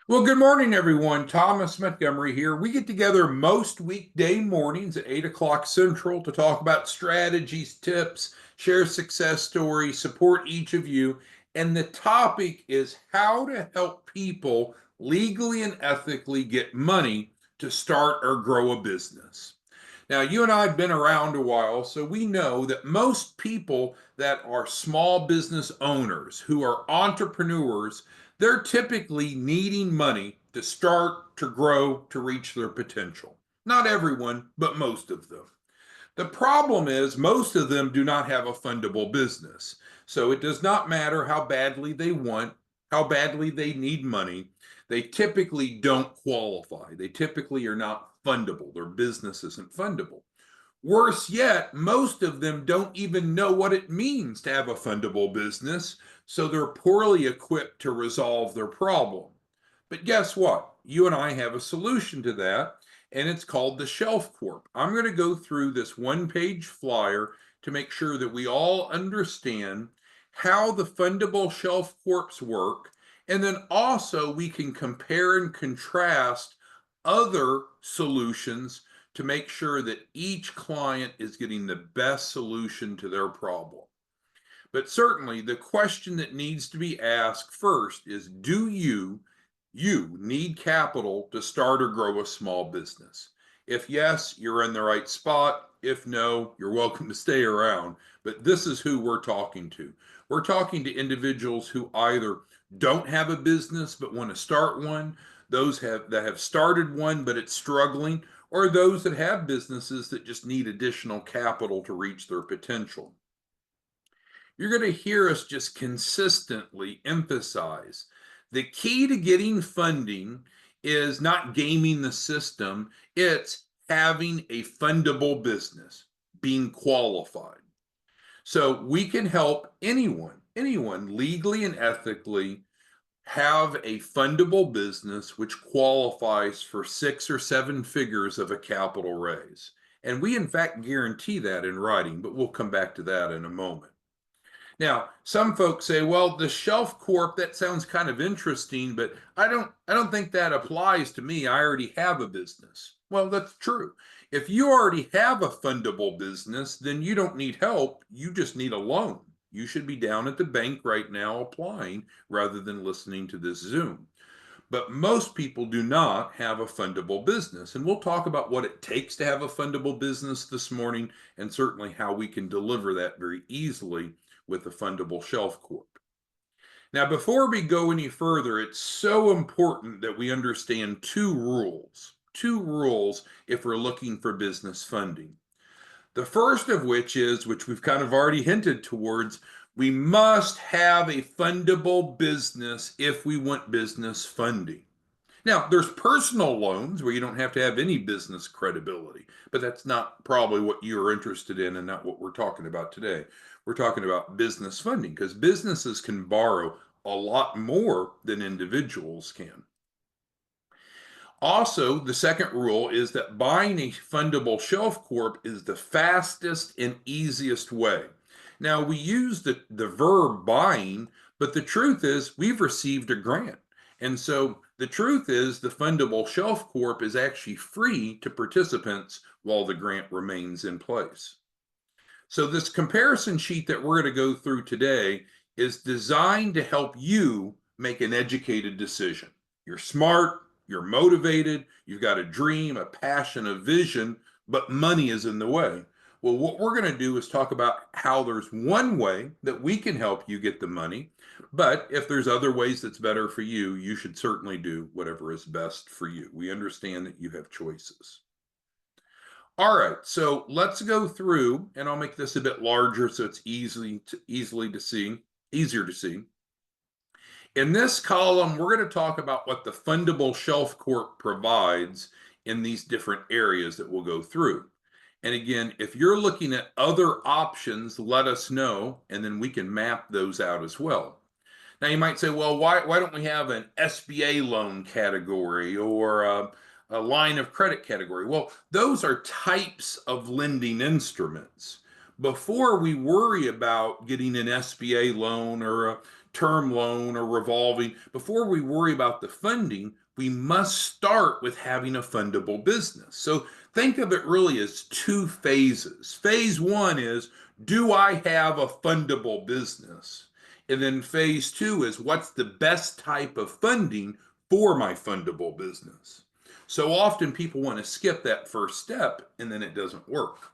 Well, good morning, everyone. Thomas Montgomery here. We get together most weekday mornings at 8 o'clock Central to talk about strategies, tips, share success stories, support each of you. And the topic is how to help people legally and ethically get money to start or grow a business. Now, you and I have been around a while, so we know that most people that are small business owners, who are entrepreneurs, they're typically needing money to start, to grow, to reach their potential. Not everyone, but most of them. The problem is most of them do not have a fundable business. So it does not matter how badly they want, how badly they need money. They typically don't qualify. They typically are not fundable. Their business isn't fundable. Worse yet, most of them don't even know what it means to have a fundable business, so they're poorly equipped to resolve their problem. But guess what? You and I have a solution to that, and it's called the Shelf Corp. I'm going to go through this one-page flyer to make sure that we all understand how the Fundable Shelf Corps work, and then also we can compare and contrast other solutions to make sure that each client is getting the best solution to their problem. But certainly the question that needs to be asked first is, do you need capital to start or grow a small business? If yes, you're in the right spot. If no, you're welcome to stay around. But this is who we're talking to. We're talking to individuals who either don't have a business but want to start one, that have started one but it's struggling, or those that have businesses that just need additional capital to reach their potential. You're going to hear us just consistently emphasize the key to getting funding is not gaming the system, it's having a fundable business, being qualified. So we can help anyone legally and ethically have a fundable business which qualifies for 6 or 7 figures of a capital raise. And we, in fact, guarantee that in writing, but we'll come back to that in a moment. Now, some folks say, well, the Shelf Corp, that sounds kind of interesting, but I don't think that applies to me. I already have a business. Well, that's true. If you already have a fundable business, then you don't need help. You just need a loan. You should be down at the bank right now applying rather than listening to this Zoom. But most people do not have a fundable business. And we'll talk about what it takes to have a fundable business this morning and certainly how we can deliver that very easily with the Fundable Shelf Corp. Now, before we go any further, it's so important that we understand two rules if we're looking for business funding. The first of which is, which we've kind of already hinted towards, we must have a fundable business if we want business funding. Now, there's personal loans where you don't have to have any business credibility, but that's not probably what you're interested in and not what we're talking about today. We're talking about business funding because businesses can borrow a lot more than individuals can. Also, the second rule is that buying a fundable shelf corp is the fastest and easiest way. Now, we use the verb buying, but the truth is we've received a grant. And so the truth is the fundable shelf corp is actually free to participants while the grant remains in place. So this comparison sheet that we're going to go through today is designed to help you make an educated decision. You're smart, you're motivated, you've got a dream, a passion, a vision, but money is in the way. Well, what we're going to do is talk about how there's one way that we can help you get the money, but if there's other ways that's better for you, you should certainly do whatever is best for you. We understand that you have choices. All right, so let's go through, and I'll make this a bit larger so it's easier to see. In this column, we're going to talk about what the Fundable Shelf Corp provides in these different areas that we'll go through. And again, if you're looking at other options, let us know, and then we can map those out as well. Now, you might say, well, why don't we have an SBA loan category or a line of credit category? Well, those are types of lending instruments. Before we worry about getting an SBA loan or a term loan or revolving, before we worry about the funding, we must start with having a fundable business. So think of it really as two phases. Phase one is, do I have a fundable business? And then phase two is, what's the best type of funding for my fundable business? So often people want to skip that first step and then it doesn't work.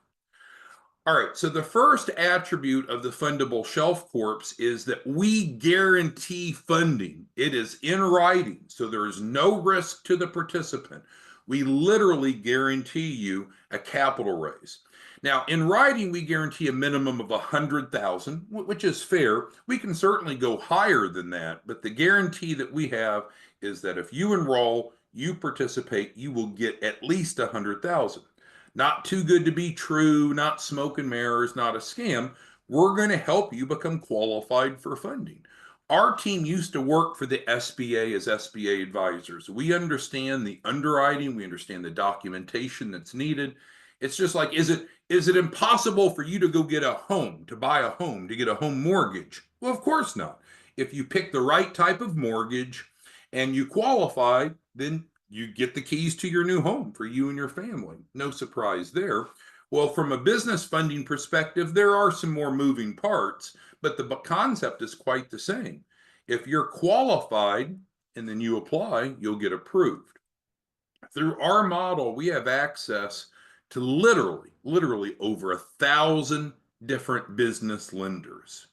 All right, so the first attribute of the Fundable Shelf Corps is that we guarantee funding. It is in writing, so there is no risk to the participant. We literally guarantee you a capital raise. Now, in writing, we guarantee a minimum of 100,000, which is fair. We can certainly go higher than that, but the guarantee that we have is that if you enroll, you participate, you will get at least 100,000. Not too good to be true, not smoke and mirrors, not a scam. We're going to help you become qualified for funding. Our team used to work for the SBA as SBA advisors. We understand the underwriting, we understand the documentation that's needed. It's just like, is it impossible for you to go get a home, to buy a home, to get a home mortgage? Well, of course not. If you pick the right type of mortgage and you qualify, then you get the keys to your new home for you and your family. No surprise there. Well, from a business funding perspective, there are some more moving parts, but the concept is quite the same. If you're qualified and then you apply, you'll get approved. Through our model, we have access to literally over 1,000 different business lenders.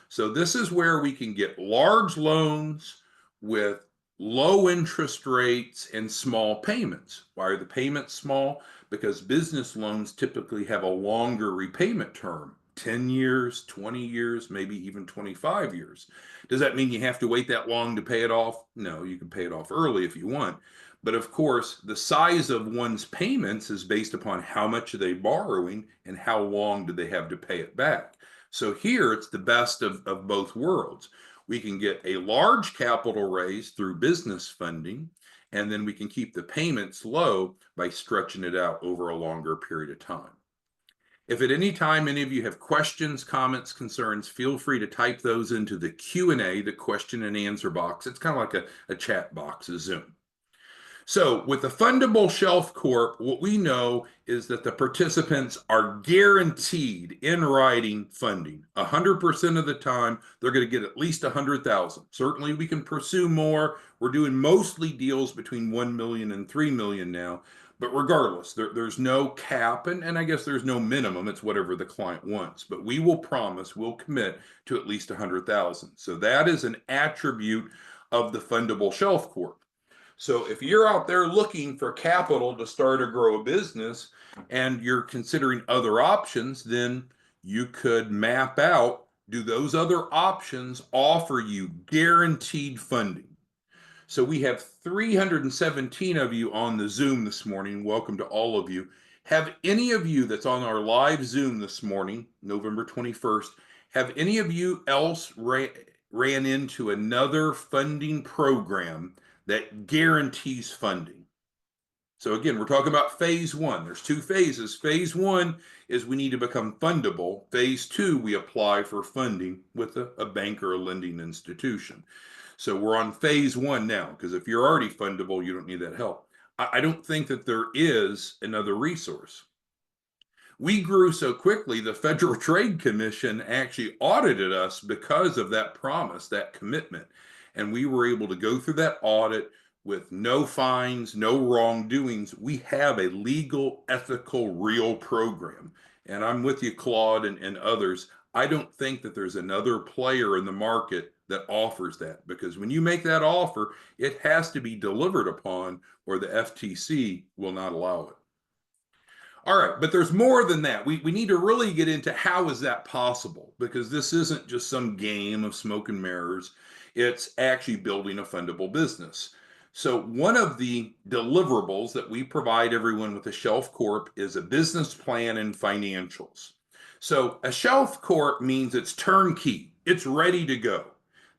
So this is where we can get large loans with low interest rates and small payments. Why are the payments small? Because business loans typically have a longer repayment term, 10 years, 20 years, maybe even 25 years. Does that mean you have to wait that long to pay it off? No, you can pay it off early if you want. But of course, the size of one's payments is based upon how much are they borrowing and how long do they have to pay it back. So here it's the best of both worlds. We can get a large capital raise through business funding, and then we can keep the payments low by stretching it out over a longer period of time. If at any time any of you have questions, comments, concerns, feel free to type those into the Q&A, the question and answer box. It's kind of like a chat box, a Zoom. So with the Fundable Shelf Corp, what we know is that the participants are guaranteed in writing funding. 100% of the time, they're going to get at least 100,000. Certainly we can pursue more. We're doing mostly deals between 1 million and 3 million now. But regardless, there's no cap, and I guess there's no minimum. It's whatever the client wants. But we will promise, we'll commit to at least 100,000. So that is an attribute of the Fundable Shelf Corp. So if you're out there looking for capital to start or grow a business and you're considering other options, then you could map out, do those other options offer you guaranteed funding? So we have 317 of you on the Zoom this morning. Welcome to all of you. Have any of you that's on our live Zoom this morning, November 21st, have any of you else ran into another funding program that guarantees funding? So again, we're talking about phase one. There's two phases. Phase one is we need to become fundable. Phase two, we apply for funding with a bank or a lending institution. So we're on phase one now, because if you're already fundable, you don't need that help. I don't think that there is another resource. We grew so quickly, the Federal Trade Commission actually audited us because of that promise, that commitment. And we were able to go through that audit with no fines, no wrongdoings. We have a legal, ethical, real program. And I'm with you, Claude, and others. I don't think that there's another player in the market that offers that, because when you make that offer, it has to be delivered upon, or the FTC will not allow it. All right, but there's more than that. We need to really get into how is that possible, because this isn't just some game of smoke and mirrors. It's actually building a fundable business. So one of the deliverables that we provide everyone with a Shelf Corp is a business plan and financials. So a Shelf Corp means it's turnkey. It's ready to go.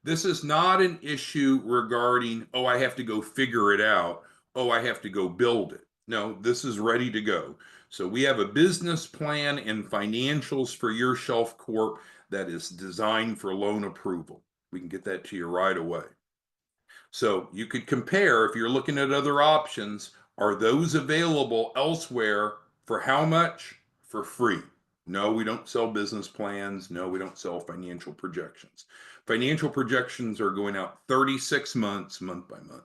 This is not an issue regarding, oh, I have to go figure it out. Oh, I have to go build it. No, this is ready to go. So we have a business plan and financials for your Shelf Corp that is designed for loan approval. We can get that to you right away. So you could compare if you're looking at other options, are those available elsewhere for how much? For free. No, we don't sell business plans. No, we don't sell financial projections. Financial projections are going out 36 months, month by month.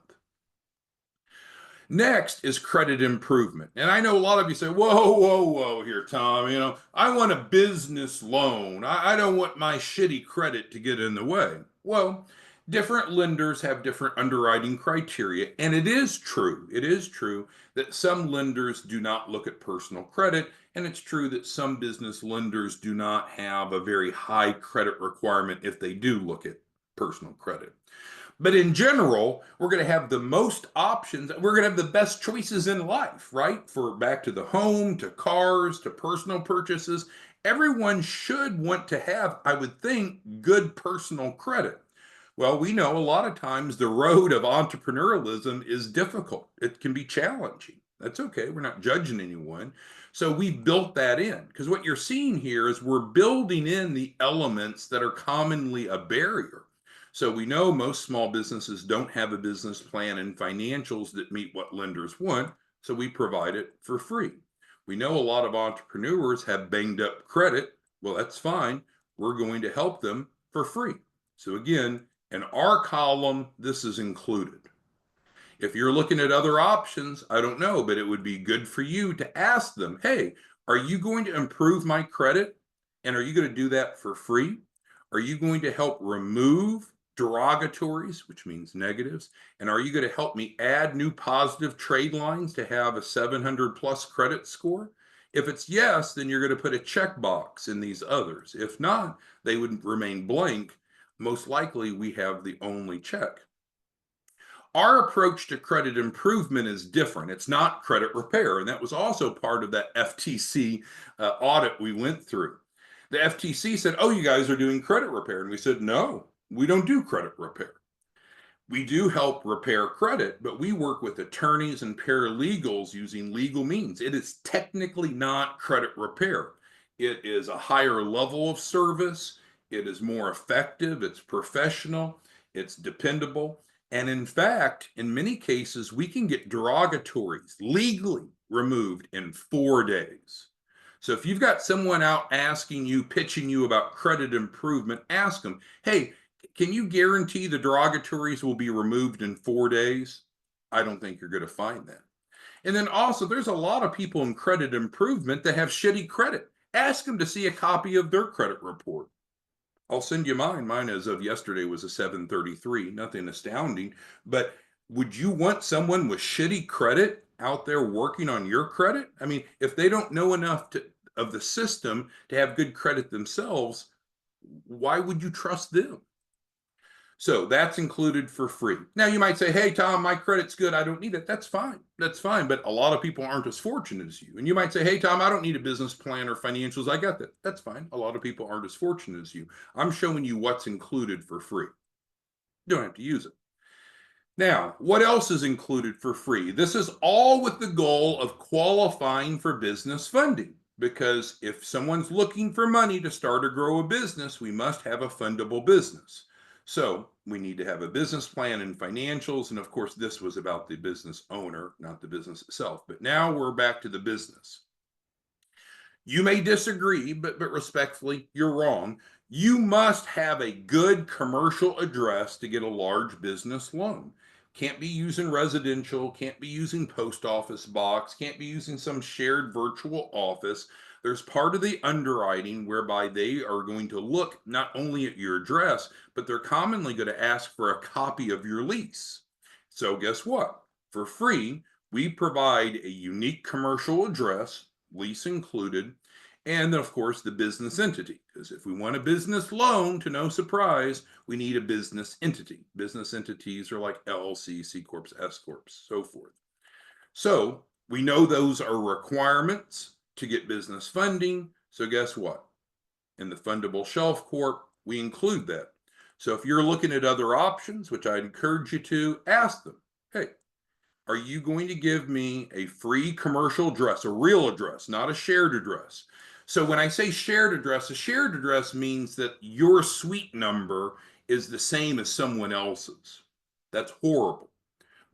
Next is credit improvement. And I know a lot of you say, whoa, whoa, whoa here, Tom. I want a business loan. I don't want my shitty credit to get in the way. Well, different lenders have different underwriting criteria. And it is true that some lenders do not look at personal credit. And it's true that some business lenders do not have a very high credit requirement if they do look at personal credit. But in general, we're going to have the most options. We're going to have the best choices in life, right? For back to the home, to cars, to personal purchases. Everyone should want to have, I would think, good personal credit. Well, we know a lot of times the road of entrepreneurialism is difficult. It can be challenging. That's okay. We're not judging anyone. So we built that in because what you're seeing here is we're building in the elements that are commonly a barrier. So we know most small businesses don't have a business plan and financials that meet what lenders want, so we provide it for free. We know a lot of entrepreneurs have banged up credit. Well, that's fine. We're going to help them for free. So again, in our column, this is included. If you're looking at other options, I don't know, but it would be good for you to ask them, hey, are you going to improve my credit? And are you going to do that for free? Are you going to help remove derogatories, which means negatives? And are you going to help me add new positive trade lines to have a 700 plus credit score? If it's yes, then you're going to put a checkbox in these others. If not, they would remain blank. Most likely, we have the only check. Our approach to credit improvement is different. It's not credit repair. And that was also part of that FTC audit we went through. The FTC said, oh, you guys are doing credit repair. And we said, no, we don't do credit repair. We do help repair credit, but we work with attorneys and paralegals using legal means. It is technically not credit repair. It is a higher level of service. It is more effective. It's professional. It's dependable. And in fact, in many cases, we can get derogatories legally removed in 4 days. So if you've got someone out asking you, pitching you about credit improvement, ask them, hey, can you guarantee the derogatories will be removed in 4 days? I don't think you're going to find that. And then also, there's a lot of people in credit improvement that have shitty credit. Ask them to see a copy of their credit report. I'll send you mine. Mine as of yesterday was a 733, nothing astounding. But would you want someone with shitty credit out there working on your credit? I mean, if they don't know enough of the system to have good credit themselves, why would you trust them? So that's included for free. Now you might say, hey, Tom, my credit's good. I don't need it. That's fine. That's fine. But a lot of people aren't as fortunate as you. And you might say, hey, Tom, I don't need a business plan or financials. I got that. That's fine. A lot of people aren't as fortunate as you. I'm showing you what's included for free. You don't have to use it. Now, what else is included for free? This is all with the goal of qualifying for business funding. Because if someone's looking for money to start or grow a business, we must have a fundable business. So we need to have a business plan and financials. And of course, this was about the business owner, not the business itself. But now we're back to the business. You may disagree, but respectfully, you're wrong. You must have a good commercial address to get a large business loan. Can't be using residential, can't be using post office box, can't be using some shared virtual office. There's part of the underwriting whereby they are going to look not only at your address, but they're commonly going to ask for a copy of your lease. So guess what? For free, we provide a unique commercial address, lease included, and then, of course, the business entity. Because if we want a business loan, to no surprise, we need a business entity. Business entities are like LLC, C Corps, S Corps, so forth. So we know those are requirements to get business funding. So guess what? In the Fundable Shelf Corp, we include that. So if you're looking at other options, which I'd encourage you to, ask them, hey, are you going to give me a free commercial address, a real address, not a shared address? So when I say shared address, a shared address means that your suite number is the same as someone else's. That's horrible.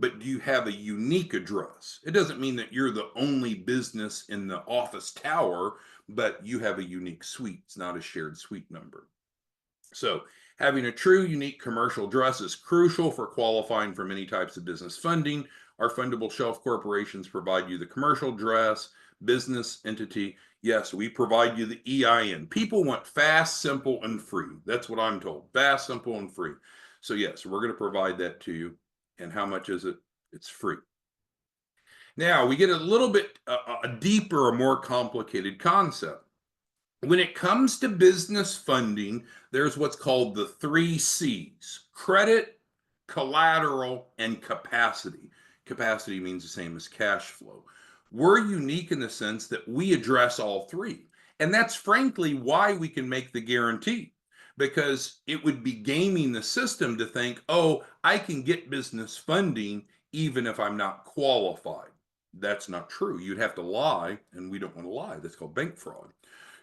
But do you have a unique address? It doesn't mean that you're the only business in the office tower, but you have a unique suite. It's not a shared suite number. So having a true unique commercial address is crucial for qualifying for many types of business funding. Our fundable shelf corporations provide you the commercial address, business entity. Yes, we provide you the EIN. People want fast, simple, and free. That's what I'm told. Fast, simple, and free. So yes, we're going to provide that to you. And how much is it? It's free. Now we get a little bit a deeper, a more complicated concept. When it comes to business funding, there's what's called the 3 C's: credit, collateral, and capacity. Capacity means the same as cash flow. We're unique in the sense that we address all three. And that's frankly why we can make the guarantee, because it would be gaming the system to think, oh, I can get business funding even if I'm not qualified. That's not true. You'd have to lie, and we don't want to lie. That's called bank fraud.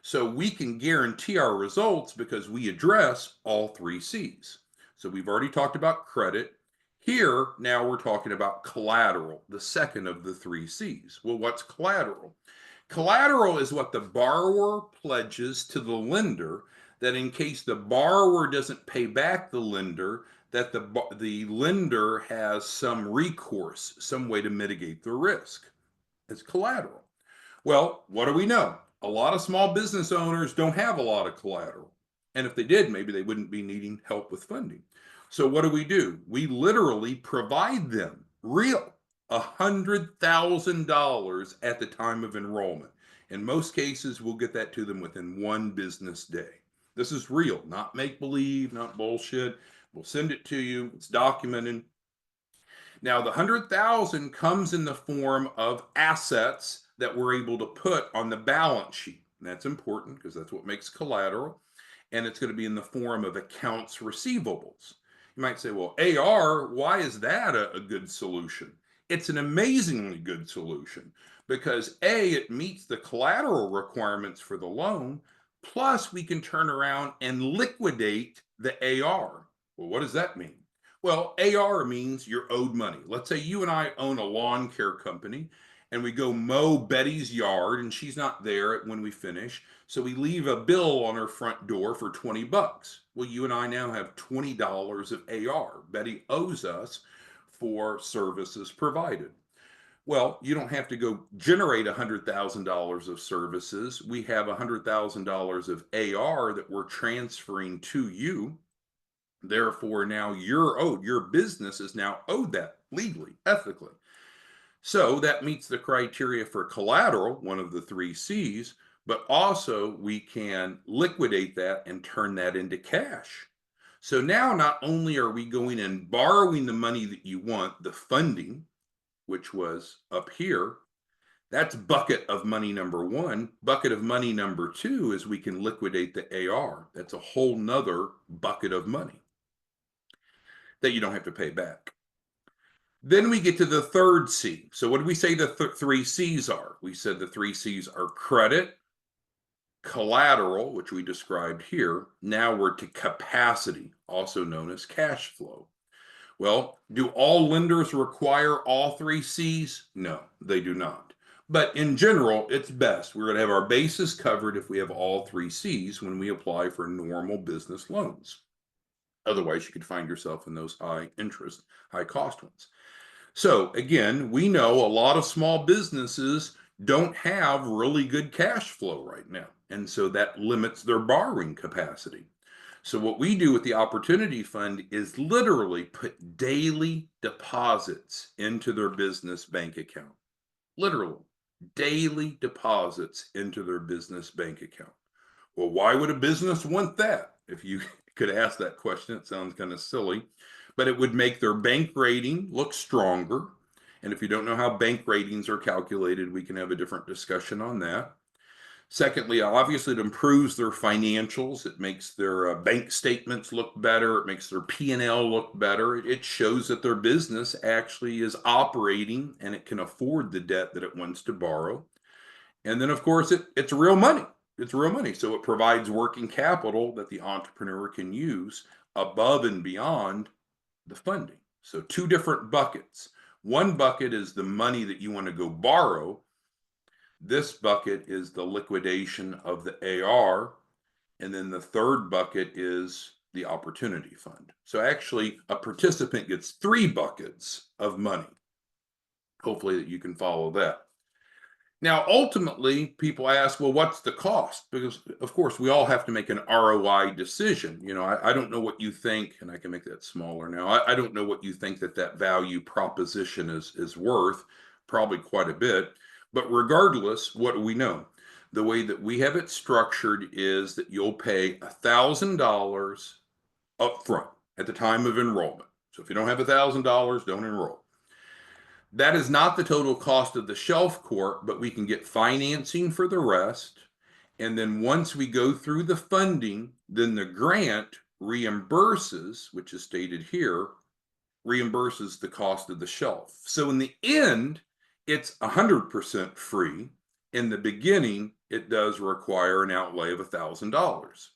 So we can guarantee our results because we address all 3 C's. So we've already talked about credit. Here, now we're talking about collateral, the second of the 3 C's. Well, what's collateral? Collateral is what the borrower pledges to the lender, that in case the borrower doesn't pay back the lender, that the lender has some recourse, some way to mitigate the risk. It's collateral. Well, what do we know? A lot of small business owners don't have a lot of collateral. And if they did, maybe they wouldn't be needing help with funding. So what do? We literally provide them real $100,000 at the time of enrollment. In most cases, we'll get that to them within 1 business day. This is real, not make believe, not bullshit. We'll send it to you. It's documented. Now, the 100,000 comes in the form of assets that we're able to put on the balance sheet. And that's important because that's what makes collateral. And it's going to be in the form of accounts receivables. You might say, well, AR, why is that a good solution? It's an amazingly good solution because A, it meets the collateral requirements for the loan, plus we can turn around and liquidate the AR. Well, what does that mean? Well, AR means you're owed money. Let's say you and I own a lawn care company and we go mow Betty's yard and she's not there when we finish. So we leave a bill on her front door for $20. Well, you and I now have $20 of AR. Betty owes us for services provided. Well, you don't have to go generate $100,000 of services. We have $100,000 of AR that we're transferring to you. Therefore, now you're owed, your business is now owed that legally, ethically. So that meets the criteria for collateral, one of the 3 C's, but also we can liquidate that and turn that into cash. So now not only are we going and borrowing the money that you want, the funding, which was up here, that's bucket of money number one. Bucket of money number two is we can liquidate the AR. That's a whole nother bucket of money that you don't have to pay back. Then we get to the third C. So what did we say the 3 C's are? We said the 3 C's are credit, collateral, which we described here. Now we're to capacity, also known as cash flow. Well, do all lenders require all 3 C's? No, they do not. But in general, it's best. We're going to have our bases covered if we have all 3 C's when we apply for normal business loans. Otherwise, you could find yourself in those high interest, high cost ones. So again, we know a lot of small businesses don't have really good cash flow right now. And so that limits their borrowing capacity. So what we do with the Opportunity Fund is literally put daily deposits into their business bank account. Literally, daily deposits into their business bank account. Well, why would a business want that? If you could ask that question, it sounds kind of silly, but it would make their bank rating look stronger. And if you don't know how bank ratings are calculated, we can have a different discussion on that. Secondly, obviously, it improves their financials. It makes their bank statements look better. It makes their P&L look better. It shows that their business actually is operating and it can afford the debt that it wants to borrow. And then, of course, it's real money. It's real money. So it provides working capital that the entrepreneur can use above and beyond the funding. So two different buckets. One bucket is the money that you want to go borrow. This bucket is the liquidation of the AR. And then the third bucket is the opportunity fund. So actually, a participant gets three buckets of money. Hopefully that you can follow that. Now, ultimately, people ask, well, what's the cost? Because, of course, we all have to make an ROI decision. I don't know what you think, and I can make that smaller now. I don't know what you think that value proposition is worth, probably quite a bit. But regardless, what do we know? The way that we have it structured is that you'll pay $1,000 up front at the time of enrollment. So if you don't have $1,000, don't enroll. That is not the total cost of the Shelf Corp, but we can get financing for the rest. And then once we go through the funding, then the grant reimburses, which is stated here, reimburses the cost of the shelf. So in the end, it's 100% free. In the beginning, it does require an outlay of $1,000.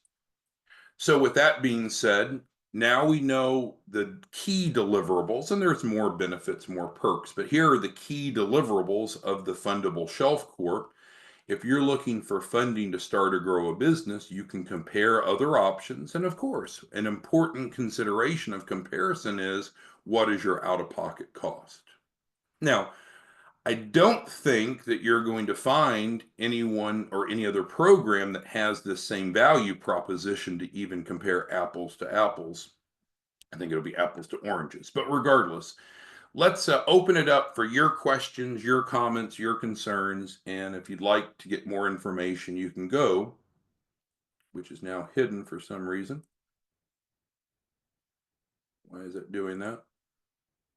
So with that being said, now we know the key deliverables, and there's more benefits, more perks, but here are the key deliverables of the Fundable Shelf Corp. If you're looking for funding to start or grow a business, you can compare other options. And of course, an important consideration of comparison is what is your out-of-pocket cost? Now, I don't think that you're going to find anyone or any other program that has this same value proposition to even compare apples to apples. I think it'll be apples to oranges. But regardless, let's open it up for your questions, your comments, your concerns. And if you'd like to get more information, you can go, which is now hidden for some reason. Why is it doing that?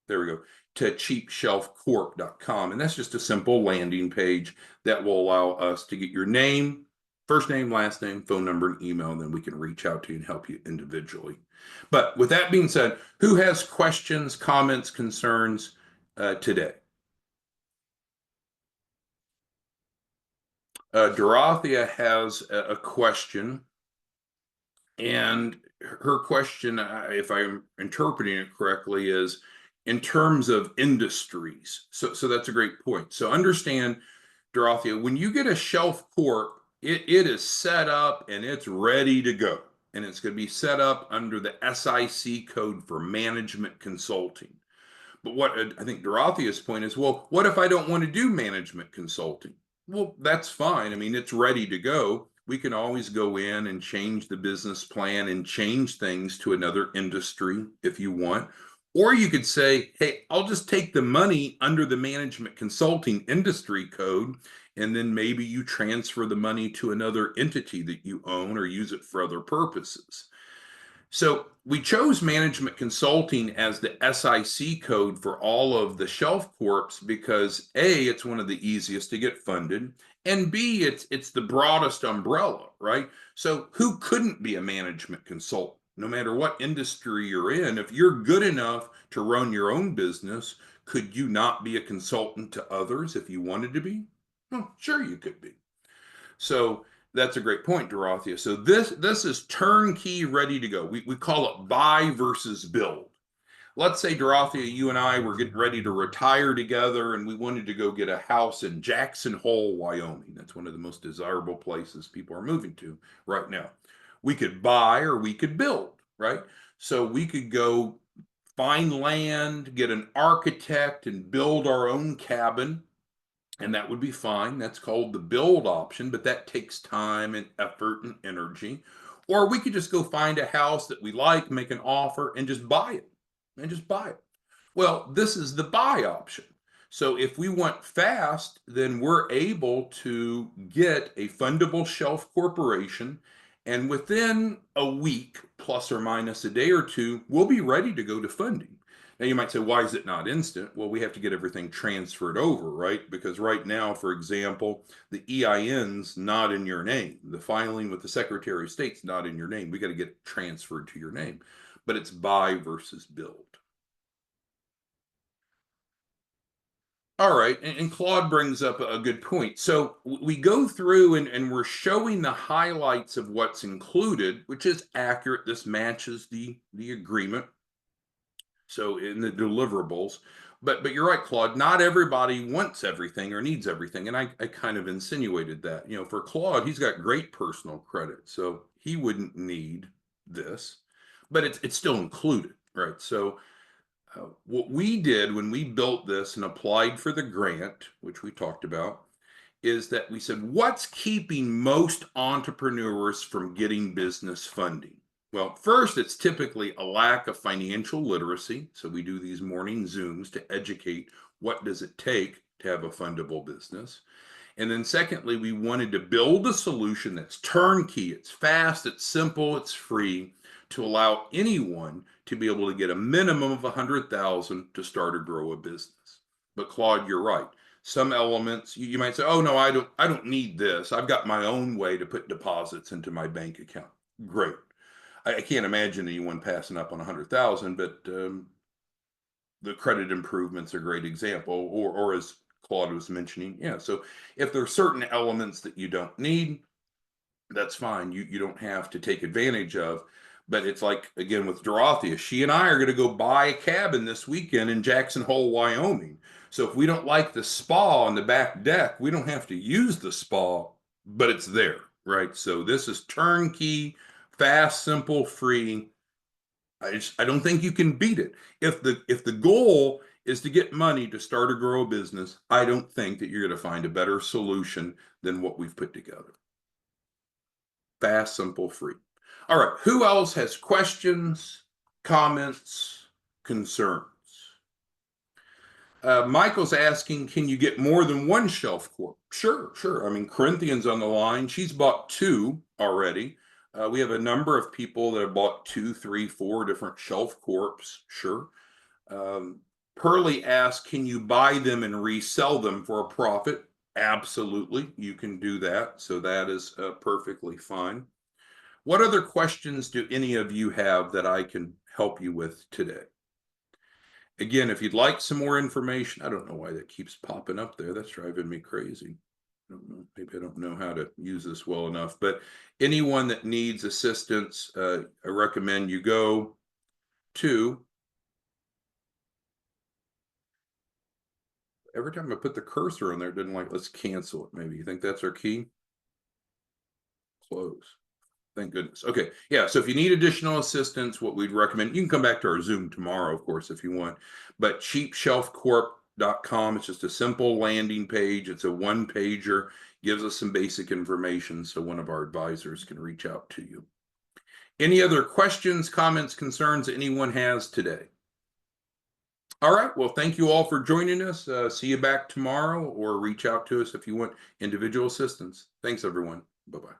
There we go, to cheapshelfcorp.com. And that's just a simple landing page that will allow us to get your name, first name, last name, phone number, and email, and then we can reach out to you and help you individually. But with that being said, who has questions, comments, concerns today? Dorothea has a question. And her question, if I'm interpreting it correctly, is in terms of industries. So that's a great point. So understand, Dorothea, when you get a Shelf Corp, it is set up and it's ready to go. And it's going to be set up under the SIC code for management consulting. But what I think Dorothea's point is, well, what if I don't want to do management consulting? Well, that's fine. I mean, it's ready to go. We can always go in and change the business plan and change things to another industry if you want. Or you could say, hey, I'll just take the money under the management consulting industry code, and then maybe you transfer the money to another entity that you own or use it for other purposes. So we chose management consulting as the SIC code for all of the Shelf Corps because A, it's one of the easiest to get funded, and B, it's the broadest umbrella, right? So who couldn't be a management consultant? No matter what industry you're in, if you're good enough to run your own business, could you not be a consultant to others if you wanted to be? Well, sure you could be. So that's a great point, Dorothea. So this is turnkey, ready to go. We call it buy versus build. Let's say, Dorothea, you and I were getting ready to retire together and we wanted to go get a house in Jackson Hole, Wyoming. That's one of the most desirable places people are moving to right now. We could buy or we could build, right? So we could go find land, get an architect, and build our own cabin. And that would be fine. That's called the build option, but that takes time and effort and energy. Or we could just go find a house that we like, make an offer, and just buy it. And just buy it. Well, this is the buy option. So if we want fast, then we're able to get a Fundable Shelf Corporation. And within a week, plus or minus a day or two, we'll be ready to go to funding. Now you might say, why is it not instant? Well, we have to get everything transferred over, right? Because right now, for example, the EIN's not in your name. The filing with the Secretary of State's not in your name. We got to get it transferred to your name. But it's buy versus build. All right, and Claude brings up a good point. So we go through and we're showing the highlights of what's included, which is accurate. This matches the agreement. So in the deliverables, but you're right, Claude. Not everybody wants everything or needs everything, and I kind of insinuated that. For Claude, he's got great personal credit, so he wouldn't need this, but it's still included, right? So what we did when we built this and applied for the grant, which we talked about, is that we said, what's keeping most entrepreneurs from getting business funding? Well, first, it's typically a lack of financial literacy. So we do these morning Zooms to educate what does it take to have a fundable business. And then secondly, we wanted to build a solution that's turnkey, it's fast, it's simple, it's free to allow anyone to be able to get a minimum of 100,000 to start or grow a business. But Claude, you're right. Some elements you might say, "Oh no, I don't need this. I've got my own way to put deposits into my bank account." Great. I can't imagine anyone passing up on 100,000, but the credit improvements are a great example, or as Claude was mentioning, yeah. So if there are certain elements that you don't need, that's fine. You don't have to take advantage of. But it's like again with Dorothea, she and I are going to go buy a cabin this weekend in Jackson Hole, Wyoming. So if we don't like the spa on the back deck, we don't have to use the spa, but it's there, right? So this is turnkey, fast, simple, free. I don't think you can beat it. If the goal is to get money to start or grow a business, I don't think that you're going to find a better solution than what we've put together. Fast, simple, free. All right. Who else has questions, comments, concerns? Michael's asking, can you get more than one shelf corp? Sure, sure. I mean, Corinthian's on the line. She's bought two already. We have a number of people that have bought 2, 3, 4 different shelf corps. Sure. Pearlie asks, can you buy them and resell them for a profit? Absolutely. You can do that. So that is perfectly fine. What other questions do any of you have that I can help you with today? Again, if you'd like some more information, I don't know why that keeps popping up there. That's driving me crazy. I don't know. Maybe I don't know how to use this well enough. But anyone that needs assistance, I recommend you go to. Every time I put the cursor on there, it didn't like, let's cancel it. Maybe you think that's our key? Close. Thank goodness. Okay. Yeah. So if you need additional assistance, what we'd recommend, you can come back to our Zoom tomorrow, of course, if you want. But cheapshelfcorp.com, it's just a simple landing page. It's a one pager, gives us some basic information so one of our advisors can reach out to you. Any other questions, comments, concerns anyone has today? All right. Well, thank you all for joining us. See you back tomorrow or reach out to us if you want individual assistance. Thanks, everyone. Bye-bye.